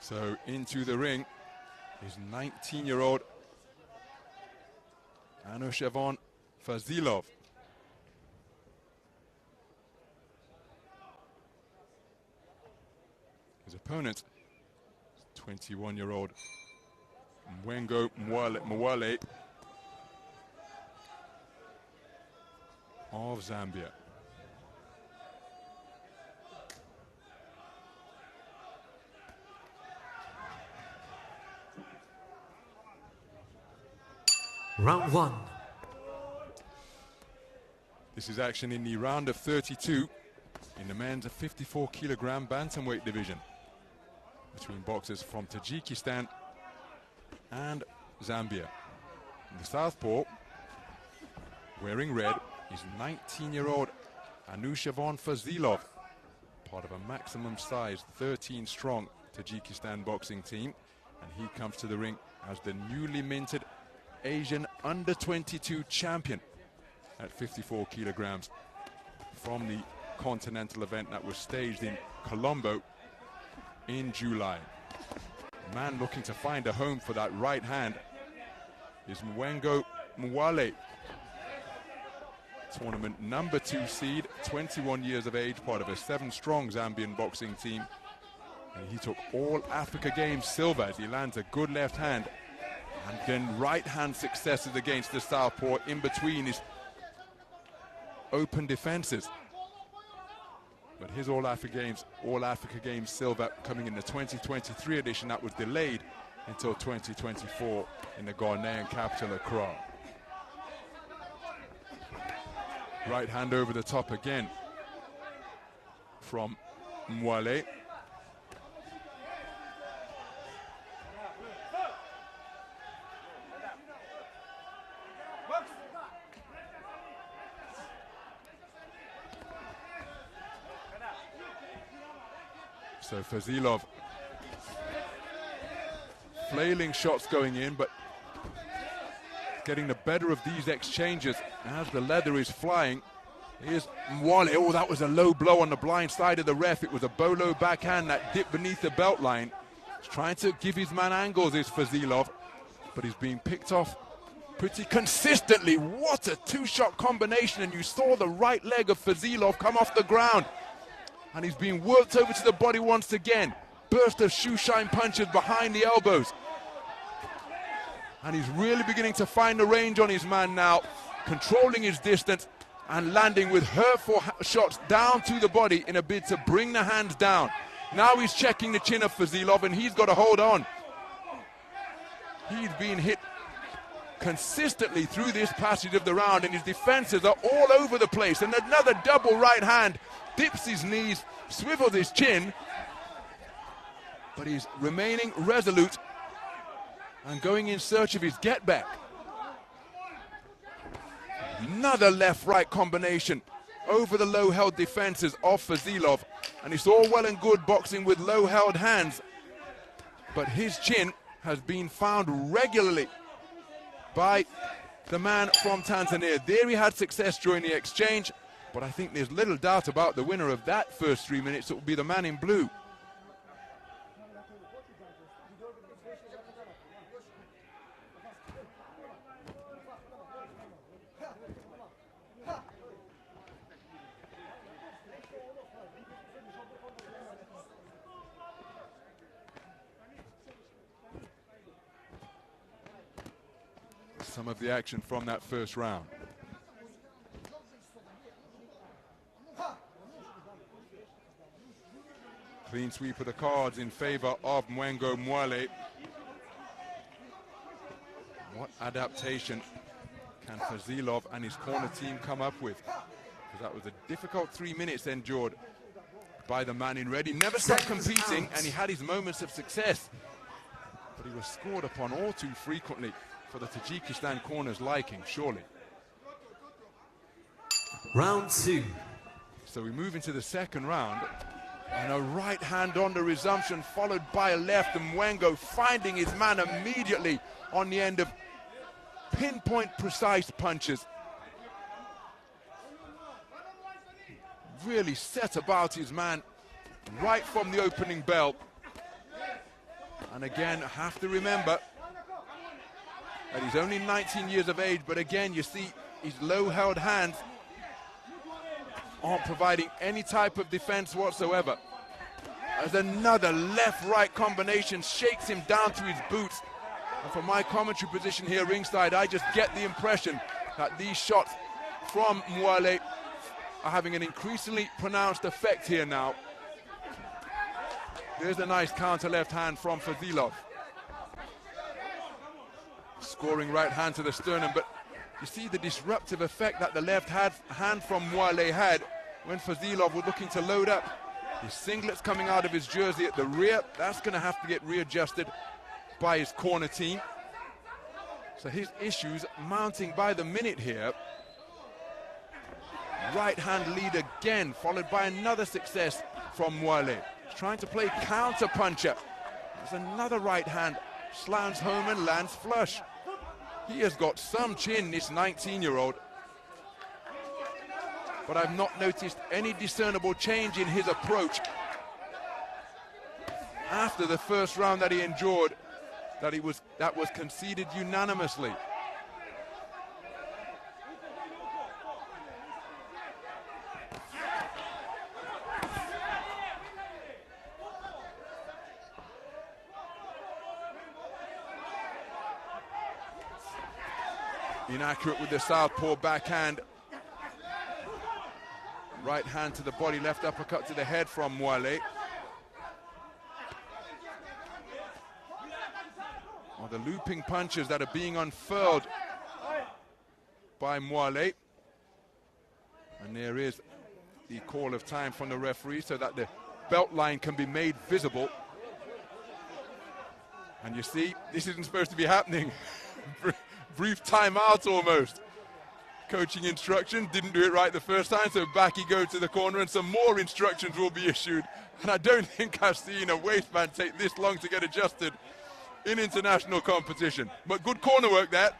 So into the ring is 19-year-old Anushervon FAZYLOV. His opponent, 21-year-old Mwengo MWALE of Zambia. Round one. This is action in the round of 32 in the men's 54-kilogram bantamweight division between boxers from Tajikistan and Zambia. And the southpaw, wearing red, is 19-year-old Anushervon FAZYLOV, part of a maximum-sized 13-strong Tajikistan boxing team, and he comes to the ring as the newly minted Asian under-22 champion at 54 kilograms from the continental event that was staged in Colombo in July. The man looking to find a home for that right hand is Mwengo MWALE, tournament number 2 seed, 21 years of age, part of a 7-strong Zambian boxing team. And he took all Africa Games silver as he lands a good left hand and then right hand successes against the southpaw in between his open defenses. But his all Africa Games silver coming in the 2023 edition that was delayed until 2024 in the Ghanaian capital, Accra. Right hand over the top again from MWALE. So FAZYLOV flailing shots going in, but getting the better of these exchanges as the leather is flying. Here's MWALE. Oh, that was a low blow on the blind side of the ref. It was a bolo backhand that dipped beneath the belt line. He's trying to give his man angles, is FAZYLOV, but he's being picked off pretty consistently. What a 2-shot combination, and you saw the right leg of FAZYLOV come off the ground. And he's being worked over to the body once again. Burst of shoeshine punches behind the elbows. And he's really beginning to find the range on his man now, controlling his distance and landing with hurtful shots down to the body in a bid to bring the hands down. Now he's checking the chin of FAZYLOV, and he's got to hold on. He's been hit consistently through this passage of the round, and his defenses are all over the place. And another double right hand, dips his knees, swivels his chin, but he's remaining resolute and going in search of his get back. Another left-right combination over the low-held defenses of FAZYLOV, and it's all well and good boxing with low-held hands, but his chin has been found regularly by the man from Tanzania. There he had success during the exchange, but I think there's little doubt about the winner of that first 3 minutes. It will be the man in blue. Some of the action from that first round. Clean sweep of the cards in favor of Mwengo MWALE. What adaptation can FAZYLOV and his corner team come up with? Because that was a difficult 3 minutes endured by the man in red. He never stopped competing, and he had his moments of success, but he was scored upon all too frequently for the Tajikistan corner's liking, surely. Round 2. So we move into the second round, and a right hand on the resumption, followed by a left, and Mwengo finding his man immediately on the end of pinpoint precise punches. Really set about his man right from the opening bell. And again, have to remember that he's only 19 years of age, but again, you see his low-held hands aren't providing any type of defense whatsoever. As another left-right combination shakes him down to his boots. And from my commentary position here ringside, I just get the impression that these shots from MWALE are having an increasingly pronounced effect here now. There's a nice counter left hand from FAZYLOV. Scoring right hand to the sternum, but you see the disruptive effect that the left hand from MWALE had when FAZYLOV was looking to load up. His singlets coming out of his jersey at the rear, that's going to have to get readjusted by his corner team. So his issues mounting by the minute here. Right hand lead again, followed by another success from MWALE. He's trying to play counter puncher. There's another right hand, slams home and lands flush. He has got some chin, this 19-year-old. But I've not noticed any discernible change in his approach after the first round that he endured, that was conceded unanimously. Inaccurate with the southpaw backhand. Right hand to the body, left uppercut to the head from MWALE. Well, the looping punches that are being unfurled by MWALE. And there is the call of time from the referee so that the belt line can be made visible. And you see, this isn't supposed to be happening. Brief timeout almost. Coaching instruction, didn't do it right the first time, so back he goes to the corner and some more instructions will be issued. And I don't think I've seen a waistband take this long to get adjusted in international competition. But good corner work there.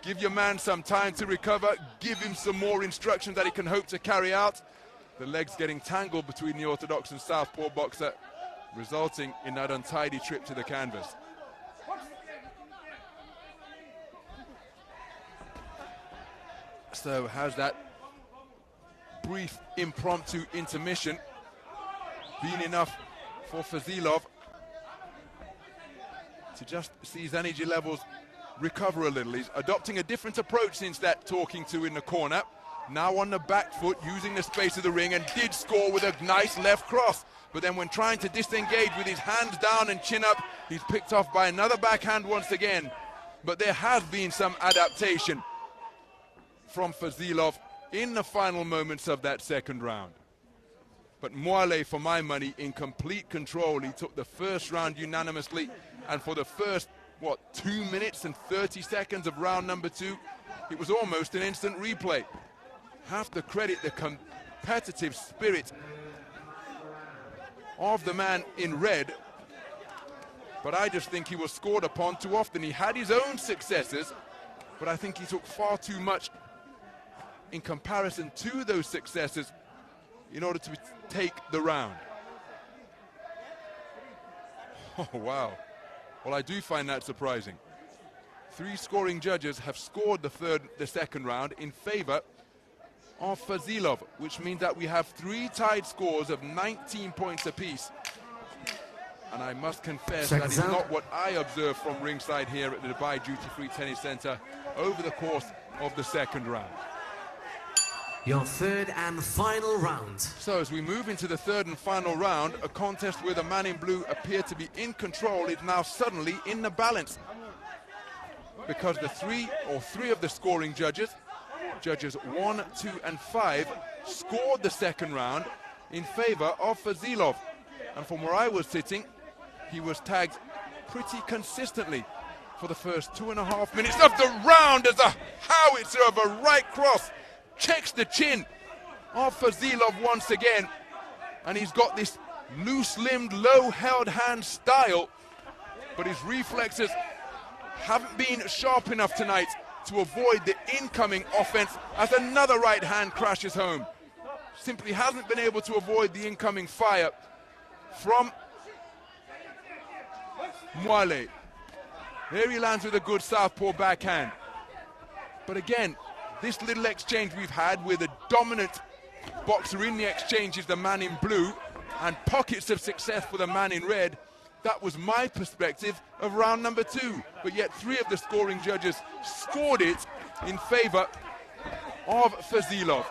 Give your man some time to recover, give him some more instructions that he can hope to carry out. The legs getting tangled between the orthodox and southpaw boxer, resulting in that untidy trip to the canvas. So has that brief impromptu intermission been enough for FAZYLOV to just see his energy levels recover a little? He's adopting a different approach since that talking to in the corner. Now on the back foot, using the space of the ring, and did score with a nice left cross. But then when trying to disengage with his hands down and chin up, he's picked off by another backhand once again. But there has been some adaptation from FAZYLOV in the final moments of that second round. But MWALE, for my money, in complete control. He took the first round unanimously, and for the first, 2 minutes and 30 seconds of round number 2, it was almost an instant replay. Have to credit the competitive spirit of the man in red, but I just think he was scored upon too often. He had his own successes, but I think he took far too much in comparison to those successes in order to take the round. Oh, wow. Well, I do find that surprising. 3 scoring judges have scored the second round in favor of FAZYLOV, which means that we have 3 tied scores of 19 points apiece. And I must confess that is not what I observed from ringside here at the Dubai Duty Free Tennis Center over the course of the second round. Your third and final round. So as we move into the third and final round, a contest where the man in blue appeared to be in control is now suddenly in the balance, because the three of the scoring judges, judges 1, 2, and 5, scored the second round in favor of FAZYLOV. And from where I was sitting, he was tagged pretty consistently for the first 2.5 minutes of the round as a howitzer of a right cross checks the chin of FAZYLOV once again, and he's got this loose-limbed, low-held hand style, but his reflexes haven't been sharp enough tonight to avoid the incoming offense as another right hand crashes home. Simply hasn't been able to avoid the incoming fire from Mwale. Here he lands with a good southpaw backhand. But again, this little exchange we've had with a dominant boxer in the exchange is the man in blue, and pockets of success for the man in red. That was my perspective of round number 2. But yet 3 of the scoring judges scored it in favor of FAZYLOV.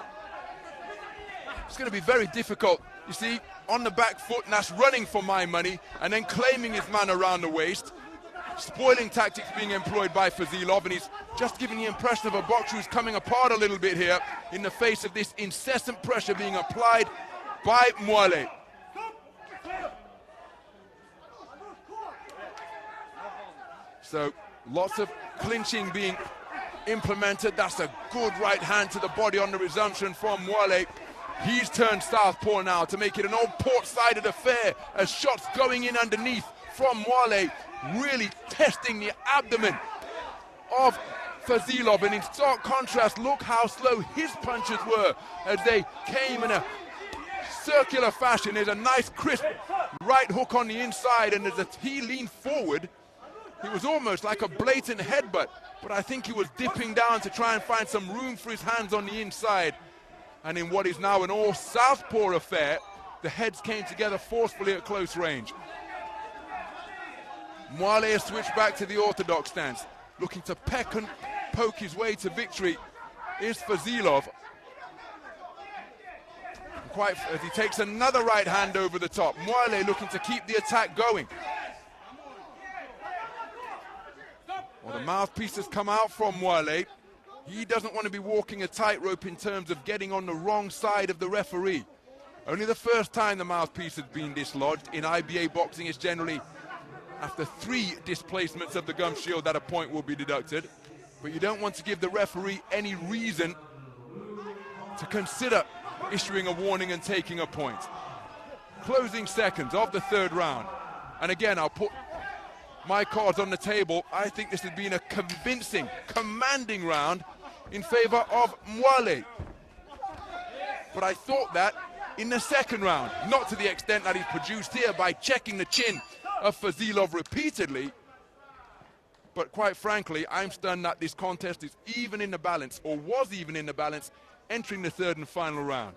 It's going to be very difficult. You see, on the back foot, and that's running for my money, and then claiming his man around the waist. Spoiling tactics being employed by FAZYLOV, and he's just giving the impression of a boxer who's coming apart a little bit here in the face of this incessant pressure being applied by Mwale. So lots of clinching being implemented. That's a good right hand to the body on the resumption from Mwale. He's turned southpaw now to make it an old port-sided affair as shots going in underneath from Mwale, really testing the abdomen of FAZYLOV. And in stark contrast, look how slow his punches were as they came in a circular fashion. There's a nice crisp right hook on the inside, and as he leaned forward, it was almost like a blatant headbutt, but I think he was dipping down to try and find some room for his hands on the inside. And in what is now an all southpaw affair, the heads came together forcefully at close range. Mwale has switched back to the orthodox stance, looking to peck and poke his way to victory is FAZYLOV. As he takes another right hand over the top. Mwale looking to keep the attack going. Well, the mouthpiece has come out from Mwale. He doesn't want to be walking a tightrope in terms of getting on the wrong side of the referee. Only the first time the mouthpiece has been dislodged. In IBA boxing, it's generally after 3 displacements of the gum shield that a point will be deducted. But you don't want to give the referee any reason to consider issuing a warning and taking a point. Closing seconds of the 3rd round. And again, I'll put my cards on the table. I think this has been a convincing, commanding round in favor of Mwale. But I thought that in the 2nd round, not to the extent that he's produced here by checking the chin of FAZYLOV repeatedly. But quite frankly, I'm stunned that this contest is even in the balance, or was even in the balance, entering the 3rd and final round.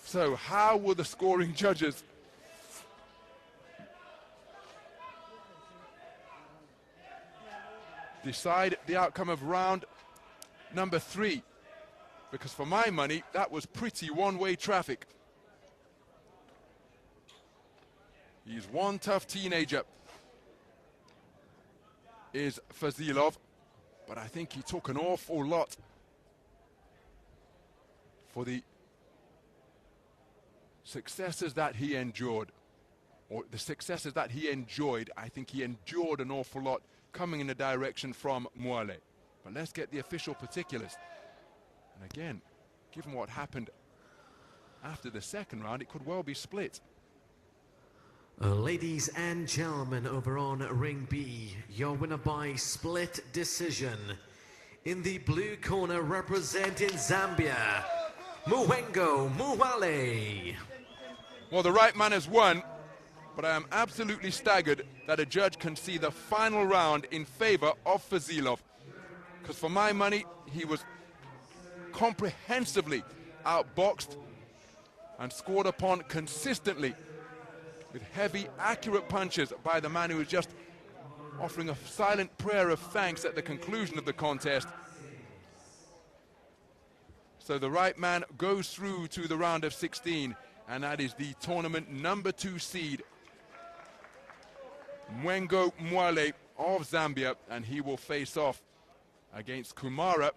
So how will the scoring judges decide the outcome of round number 3? Because for my money, that was pretty one-way traffic. He's one tough teenager, is FAZYLOV, but I think he took an awful lot for the successes that he endured, or the successes that he enjoyed. I think he endured an awful lot coming in the direction from Mwale. But let's get the official particulars. And again, given what happened after the 2nd round, it could well be split. Ladies and gentlemen, over on Ring B, your winner by split decision. In the blue corner, representing Zambia, Mwengo Mwale. Well, the right man has won, but I am absolutely staggered that a judge can see the final round in favor of FAZYLOV. Because for my money, he was comprehensively outboxed and scored upon consistently with heavy, accurate punches by the man who was just offering a silent prayer of thanks at the conclusion of the contest. So the right man goes through to the round of 16, and that is the tournament number 2 seed, Mwengo Mwale of Zambia, and he will face off against Kumara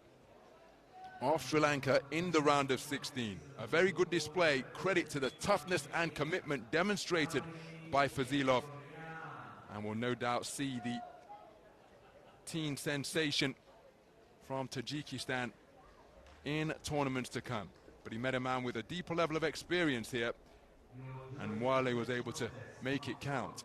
of Sri Lanka in the round of 16. A very good display, credit to the toughness and commitment demonstrated by FAZYLOV, and we'll no doubt see the teen sensation from Tajikistan in tournaments to come. But he met a man with a deeper level of experience here, and Mwale was able to make it count.